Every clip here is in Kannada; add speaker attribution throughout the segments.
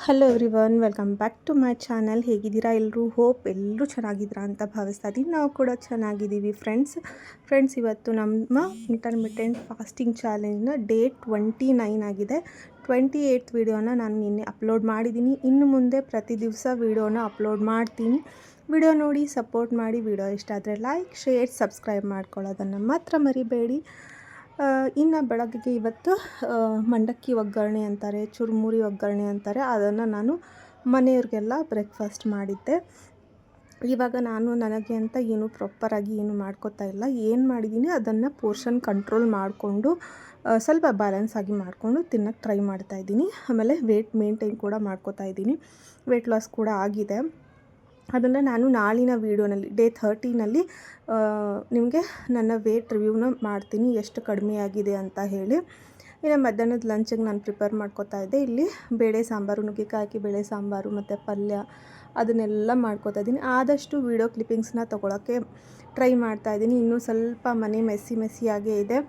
Speaker 1: Hello everyone, welcome back to my channel. ಹೇಗಿದ್ದೀರಾ ಎಲ್ಲರೂ? ಹೋಪ್ ಎಲ್ಲರೂ ಚೆನ್ನಾಗಿದ್ದೀರಾ ಅಂತ ಭಾವಿಸ್ತಾ ಇದ್ದೀನಿ. ನಾವು ಕೂಡ ಚೆನ್ನಾಗಿದ್ದೀವಿ ಫ್ರೆಂಡ್ಸ್. ಇವತ್ತು ನಮ್ಮ ಇಂಟರ್ಮಿಟೆಂಟ್ ಫಾಸ್ಟಿಂಗ್ ಚಾಲೆಂಜ್ನ ಡೇ 29 ಆಗಿದೆ. 28th ವಿಡಿಯೋನ ನಾನು ನಿನ್ನೆ ಅಪ್ಲೋಡ್ ಮಾಡಿದ್ದೀನಿ. ಇನ್ನು ಮುಂದೆ ಪ್ರತಿ ದಿವಸ ವಿಡಿಯೋನ ಅಪ್ಲೋಡ್ ಮಾಡ್ತೀನಿ. ವಿಡಿಯೋ ನೋಡಿ ಸಪೋರ್ಟ್ ಮಾಡಿ. ವಿಡಿಯೋ ಇಷ್ಟ ಆದರೆ ಲೈಕ್, ಶೇರ್, ಸಬ್ಸ್ಕ್ರೈಬ್ ಮಾಡ್ಕೊಳ್ಳೋದನ್ನು ಮಾತ್ರ ಮರಿಬೇಡಿ. ಇನ್ನು ಬೆಳಗ್ಗೆಗೆ ಇವತ್ತು ಮಂಡಕ್ಕಿ ಒಗ್ಗರಣೆ ಅಂತಾರೆ, ಚುರುಮುರಿ ಒಗ್ಗರಣೆ ಅಂತಾರೆ, ಅದನ್ನು ನಾನು ಮನೆಯವ್ರಿಗೆಲ್ಲ ಬ್ರೇಕ್ಫಾಸ್ಟ್ ಮಾಡಿದ್ದೆ. ಇವಾಗ ನಾನು ನನಗೆ ಅಂತ ಏನು ಪ್ರಾಪರಾಗಿ ಏನು ಮಾಡ್ಕೋತಾ ಇಲ್ಲ. ಏನು ಮಾಡಿದ್ದೀನಿ ಅದನ್ನು ಪೋರ್ಷನ್ ಕಂಟ್ರೋಲ್ ಮಾಡಿಕೊಂಡು ಸ್ವಲ್ಪ ಬ್ಯಾಲೆನ್ಸ್ ಆಗಿ ಮಾಡಿಕೊಂಡು ತಿನ್ನೋಕ್ಕೆ ಟ್ರೈ ಮಾಡ್ತಾಯಿದ್ದೀನಿ. ಆಮೇಲೆ ವೇಟ್ ಮೇಂಟೈನ್ ಕೂಡ ಮಾಡ್ಕೋತಾ ಇದ್ದೀನಿ. ವೇಟ್ ಲಾಸ್ ಕೂಡ ಆಗಿದೆ. ಅದನ್ನು ನಾನು ನಾಳಿನ ವೀಡಿಯೋನಲ್ಲಿ ಡೇ 30ನಲ್ಲಿ ನಿಮಗೆ ನನ್ನ ವೇಟ್ ರಿವ್ಯೂನ ಮಾಡ್ತೀನಿ, ಎಷ್ಟು ಕಡಿಮೆ ಆಗಿದೆ ಅಂತ ಹೇಳಿ. ಇನ್ನು ಮಧ್ಯಾಹ್ನದ ಲಂಚಿಗೆ ನಾನು ಪ್ರಿಪೇರ್ ಮಾಡ್ಕೋತಾ ಇದ್ದೆ. ಇಲ್ಲಿ ಬೇಳೆ ಸಾಂಬಾರು, ನುಗ್ಗೆಕಾಯಿ ಹಾಕಿ ಬೇಳೆ ಸಾಂಬಾರು ಮತ್ತು ಪಲ್ಯ ಅದನ್ನೆಲ್ಲ ಮಾಡ್ಕೋತಾ ಇದ್ದೀನಿ. ಆದಷ್ಟು ವೀಡಿಯೋ ಕ್ಲಿಪ್ಪಿಂಗ್ಸ್ನ ತೊಗೊಳಕ್ಕೆ ಟ್ರೈ ಮಾಡ್ತಾಯಿದ್ದೀನಿ. ಇನ್ನೂ ಸ್ವಲ್ಪ ಮನೆ ಮೆಸ್ಸಿಯಾಗೇ ಇದೆ,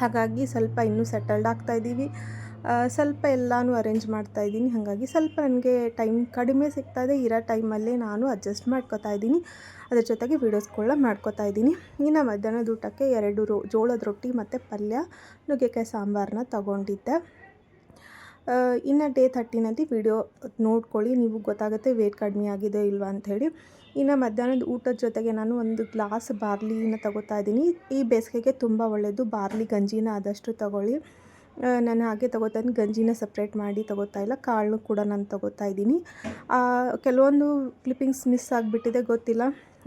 Speaker 1: ಹಾಗಾಗಿ ಸ್ವಲ್ಪ ಇನ್ನೂ ಸೆಟಲ್ಡ್ ಆಗ್ತಾಯಿದ್ದೀವಿ. ಸ್ವಲ್ಪ ಎಲ್ಲನೂ ಅರೇಂಜ್ ಮಾಡ್ತಾಯಿದ್ದೀನಿ. ಹಾಗಾಗಿ ಸ್ವಲ್ಪ ನನಗೆ ಟೈಮ್ ಕಡಿಮೆ ಸಿಗ್ತಾಯಿದೆ. ಇರೋ ಟೈಮಲ್ಲೇ ನಾನು ಅಡ್ಜಸ್ಟ್ ಮಾಡ್ಕೋತಾ ಇದ್ದೀನಿ. ಅದ್ರ ಜೊತೆಗೆ ವೀಡಿಯೋಸ್ಗಳನ್ನ ಮಾಡ್ಕೋತಾ ಇದ್ದೀನಿ. ಇನ್ನು ಮಧ್ಯಾಹ್ನದ ಊಟಕ್ಕೆ 2 ಜೋಳದ ರೊಟ್ಟಿ ಮತ್ತು ಪಲ್ಯ, ನುಗ್ಗೆಕಾಯಿ ಸಾಂಬಾರನ್ನ ತೊಗೊಂಡಿದ್ದೆ. ಇನ್ನು ಡೇ 30ನಲ್ಲಿ ವೀಡಿಯೋ ನೋಡ್ಕೊಳ್ಳಿ, ನೀವು ಗೊತ್ತಾಗುತ್ತೆ ವೇಟ್ ಕಡಿಮೆ ಆಗಿದೆ ಇಲ್ವಾ ಅಂಥೇಳಿ. ಇನ್ನು ಮಧ್ಯಾಹ್ನದ ಊಟದ ಜೊತೆಗೆ ನಾನು 1 ಗ್ಲಾಸ್ ಬಾರ್ಲಿನ ತೊಗೋತಾ ಇದ್ದೀನಿ. ಈ ಬೇಸಿಗೆಗೆ ತುಂಬ ಒಳ್ಳೆಯದು. ಬಾರ್ಲಿ ಗಂಜಿನ ಆದಷ್ಟು ತೊಗೊಳ್ಳಿ. ನಾನು ಹಾಗೆ ತೊಗೋತಾ ಇದ್ದೀನಿ, ಗಂಜಿನ ಸಪ್ರೇಟ್ ಮಾಡಿ ತೊಗೋತಾ ಇಲ್ಲ. ಕಾಳನ್ನು ಕೂಡ ನಾನು ತೊಗೋತಾ ಇದ್ದೀನಿ. ಕೆಲವೊಂದು ಕ್ಲಿಪ್ಪಿಂಗ್ಸ್ ಮಿಸ್ ಆಗಿಬಿಟ್ಟಿದೆ, ಗೊತ್ತಿಲ್ಲ.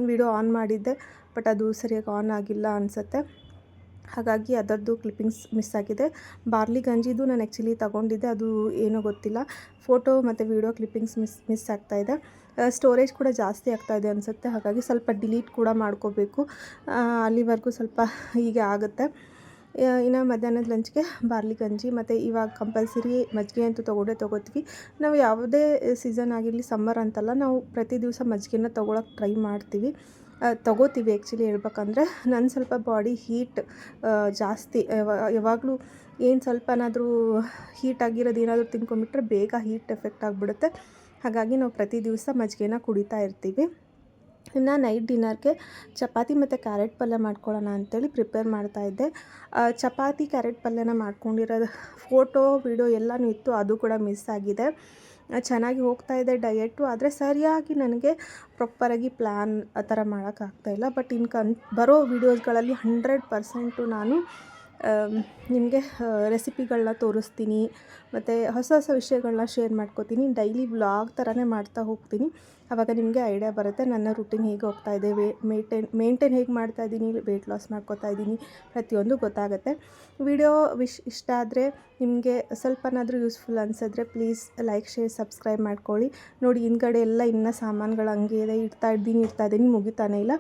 Speaker 1: ವಿಡಿಯೋ ಆನ್ ಮಾಡಿದ್ದೆ ಬಟ್ ಅದು ಸರಿಯಾಗಿ ಆನ್ ಆಗಿಲ್ಲ ಅನಿಸುತ್ತೆ, ಹಾಗಾಗಿ ಅದರದ್ದು ಕ್ಲಿಪ್ಪಿಂಗ್ಸ್ ಮಿಸ್ ಆಗಿದೆ. ಬಾರ್ಲಿ ಗಂಜಿದು ನಾನು ಆ್ಯಕ್ಚುಲಿ ತೊಗೊಂಡಿದ್ದೆ, ಅದು ಏನೋ ಗೊತ್ತಿಲ್ಲ. ಫೋಟೋ ಮತ್ತು ವಿಡಿಯೋ ಕ್ಲಿಪ್ಪಿಂಗ್ಸ್ ಮಿಸ್ ಆಗ್ತಾಯಿದೆ. ಸ್ಟೋರೇಜ್ ಕೂಡ ಜಾಸ್ತಿ ಆಗ್ತಾಯಿದೆ ಅನಿಸುತ್ತೆ, ಹಾಗಾಗಿ ಸ್ವಲ್ಪ ಡಿಲೀಟ್ ಕೂಡ ಮಾಡ್ಕೋಬೇಕು. ಅಲ್ಲಿವರೆಗೂ ಸ್ವಲ್ಪ ಹೀಗೆ ಆಗುತ್ತೆ. ಇನ್ನು ಮಧ್ಯಾಹ್ನದ ಲಂಚ್ಗೆ ಬಾರ್ಲಿ ಗಂಜಿ ಮತ್ತು ಇವಾಗ ಕಂಪಲ್ಸರಿ ಮಜ್ಜಿಗೆ ಅಂತೂ ತೊಗೋತೀವಿ. ನಾವು ಯಾವುದೇ ಸೀಸನ್ ಆಗಿರಲಿ, ಸಮ್ಮರ್ ಅಂತಲ್ಲ, ನಾವು ಪ್ರತಿ ದಿವಸ ಮಜ್ಜಿಗೆನ ತೊಗೊಳಕ್ಕೆ ಟ್ರೈ ಮಾಡ್ತೀವಿ, ತೊಗೋತೀವಿ. ಆ್ಯಕ್ಚುಲಿ ಹೇಳ್ಬೇಕಂದ್ರೆ ನನ್ನ ಸ್ವಲ್ಪ ಬಾಡಿ ಹೀಟ್ ಜಾಸ್ತಿ. ಯಾವಾಗಲೂ ಏನು ಸ್ವಲ್ಪನಾದರೂ ಹೀಟ್ ಆಗಿರೋದು ಏನಾದರೂ ತಿನ್ಕೊಂಬಿಟ್ರೆ ಬೇಗ ಹೀಟ್ ಎಫೆಕ್ಟ್ ಆಗಿಬಿಡುತ್ತೆ. ಹಾಗಾಗಿ ನಾವು ಪ್ರತಿ ದಿವಸ ಮಜ್ಜಿಗೆನ ಕುಡಿತಾ ಇರ್ತೀವಿ. ಇನ್ನು ನೈಟ್ ಡಿನ್ನರ್ಗೆ ಚಪಾತಿ ಮತ್ತು ಕ್ಯಾರೆಟ್ ಪಲ್ಯ ಮಾಡ್ಕೊಳ್ಳೋಣ ಅಂಥೇಳಿ ಪ್ರಿಪೇರ್ ಮಾಡ್ತಾಯಿದ್ದೆ. ಚಪಾತಿ ಕ್ಯಾರೆಟ್ ಪಲ್ಯನ ಮಾಡ್ಕೊಂಡಿರೋದು ಫೋಟೋ ವಿಡಿಯೋ ಎಲ್ಲನೂ ಇತ್ತು, ಅದು ಕೂಡ ಮಿಸ್ ಆಗಿದೆ. ಚೆನ್ನಾಗಿ ಹೋಗ್ತಾಯಿದೆ ಡಯೆಟು, ಆದರೆ ಸರಿಯಾಗಿ ನನಗೆ ಪ್ರಾಪರಾಗಿ ಪ್ಲ್ಯಾನ್ ಆ ಥರ ಮಾಡೋಕ್ಕಾಗ್ತಾಯಿಲ್ಲ. ಬಟ್ ಬರೋ ವೀಡಿಯೋಸ್ಗಳಲ್ಲಿ 100% ನಾನು ನಿಮಗೆ ರೆಸಿಪಿಗಳನ್ನ ತೋರಿಸ್ತೀನಿ ಮತ್ತು ಹೊಸ ವಿಷಯಗಳನ್ನ ಶೇರ್ ಮಾಡ್ಕೋತೀನಿ. ಡೈಲಿ ವ್ಲಾಗ್ ಥರನೇ ಮಾಡ್ತಾ ಹೋಗ್ತೀನಿ. ಆವಾಗ ನಿಮಗೆ ಐಡಿಯಾ ಬರುತ್ತೆ ನನ್ನ ರೂಟೀನ್ ಹೇಗೆ ಹೋಗ್ತಾಯಿದೆ, ಮೇಂಟೈನ್ ಹೇಗೆ ಮಾಡ್ತಾಯಿದ್ದೀನಿ, ವೆಯ್ಟ್ ಲಾಸ್ ಮಾಡ್ಕೋತಾ ಇದ್ದೀನಿ, ಪ್ರತಿಯೊಂದು ಗೊತ್ತಾಗುತ್ತೆ. ವಿಡಿಯೋ ಇಷ್ಟ ಆದರೆ, ನಿಮಗೆ ಸ್ವಲ್ಪನಾದರೂ ಯೂಸ್ಫುಲ್ ಅನಿಸಿದ್ರೆ ಪ್ಲೀಸ್ ಲೈಕ್, ಶೇರ್, ಸಬ್ಸ್ಕ್ರೈಬ್ ಮಾಡ್ಕೊಳ್ಳಿ. ನೋಡಿ ಹಿಂದ್ಗಡೆ ಎಲ್ಲ ಇನ್ನೂ ಸಾಮಾನುಗಳು ಹಂಗೆ ಇದೆ, ಇಡ್ತಾ ಇದ್ದೀನಿ, ಮುಗಿತಾನೇ ಇಲ್ಲ.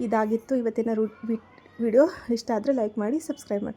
Speaker 1: ಇದಾಗಿತ್ತು ಇವತ್ತಿನ ವಿಡಿಯೋ. ಇಷ್ಟ ಆದರೆ ಲೈಕ್ ಮಾಡಿ, ಸಬ್ಸ್ಕ್ರೈಬ್ ಮಾಡಿ.